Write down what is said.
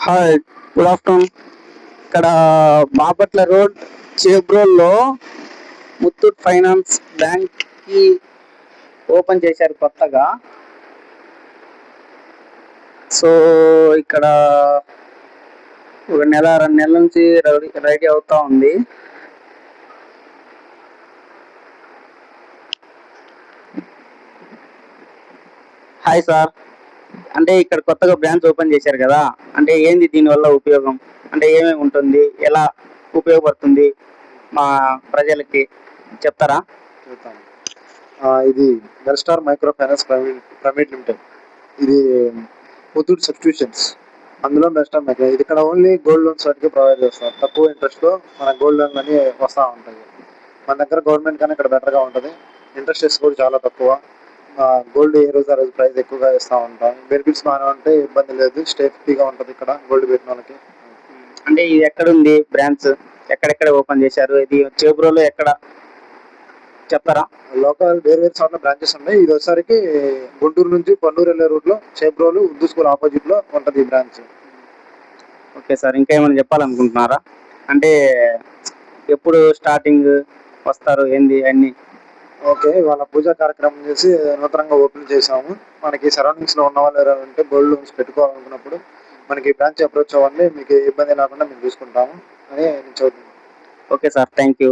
Hi, good afternoon. ఇక్కడ Bapatla road చేబ్రోల్లో Muthoot finance bank కి ఓపెన్ చేశారు కొత్తగా. సో ఇక్కడ ఒక నెల 2 నెలల నుంచి రెడీ అవుతా ఉంది. హాయ్ సార్, అంటే ఇక్కడ కొత్తగా బ్రాంచ్ ఓపెన్ చేశారు కదా, అంటే ఏంది దీనివల్ల ఉపయోగం, అంటే ఏమేమి ఉంటుంది, ఎలా ఉపయోగపడుతుంది మా ప్రజలకి చెప్తారా? చెప్తాను. ఇది వెల్స్టార్ మైక్రో ఫైనాన్స్ ప్రైవేట్ లిమిటెడ్. ఇది ముత్తూట్ సబ్స్టిట్యూషన్స్. అందులో వెల్స్టార్ మైక్రో ఇది ఇక్కడ ఓన్లీ గోల్డ్ లోన్స్ వాటికి ప్రొవైడ్ చేస్తారు. తక్కువ ఇంట్రెస్ట్లో మన గోల్డ్ లోన్ అని వస్తూ ఉంటాయి. మన దగ్గర గవర్నమెంట్ కన్నా ఇక్కడ బెటర్గా ఉంటుంది. ఇంట్రెస్ట్ రేట్స్ కూడా చాలా తక్కువ. గోల్డ్ ఏ రోజు ఆ రోజు ప్రైస్ ఎక్కువగా ఇస్తూ ఉంటాం. బెనిఫిట్స్ బాగానే ఉంటే ఇబ్బంది లేదు. స్టేఫ్టీగా ఉంటుంది ఇక్కడ గోల్డ్ పెట్టిన వాళ్ళకి. అంటే ఇది ఎక్కడుంది బ్రాంచ్, ఎక్కడెక్కడ ఓపెన్ చేశారు, ఇది చేబ్రోలో ఎక్కడ చెప్తారా? లోకల్ వేరు చోట్ల బ్రాంచెస్ ఉన్నాయి. ఇది వచ్చేసరికి గుంటూరు నుంచి పన్నూరు వెళ్ళే రూట్ లో చేబ్రోలు ఉర్దూ స్కూల్ ఆపోజిట్ లో ఉంటది ఈ బ్రాంచ్. ఓకే సార్, ఇంకా ఏమైనా చెప్పాలనుకుంటున్నారా? అంటే ఎప్పుడు స్టార్టింగ్ వస్తారు ఏంది అన్ని? ఓకే, వాళ్ళ పూజా కార్యక్రమం చేసి నూతనంగా ఓపెన్ చేసాము. మనకి సరౌండింగ్స్ లో ఉన్న వాళ్ళు ఎవరైనా ఉంటే గోల్డ్ లోన్స్ పెట్టుకోవాలనుకున్నప్పుడు మనకి బ్రాంచ్ అప్రోచ్ అవ్వండి, మీకు ఇబ్బంది లేకుండా మేము చూసుకుంటాము అని నేను చెబుతున్నాను. Okay sir, thank you.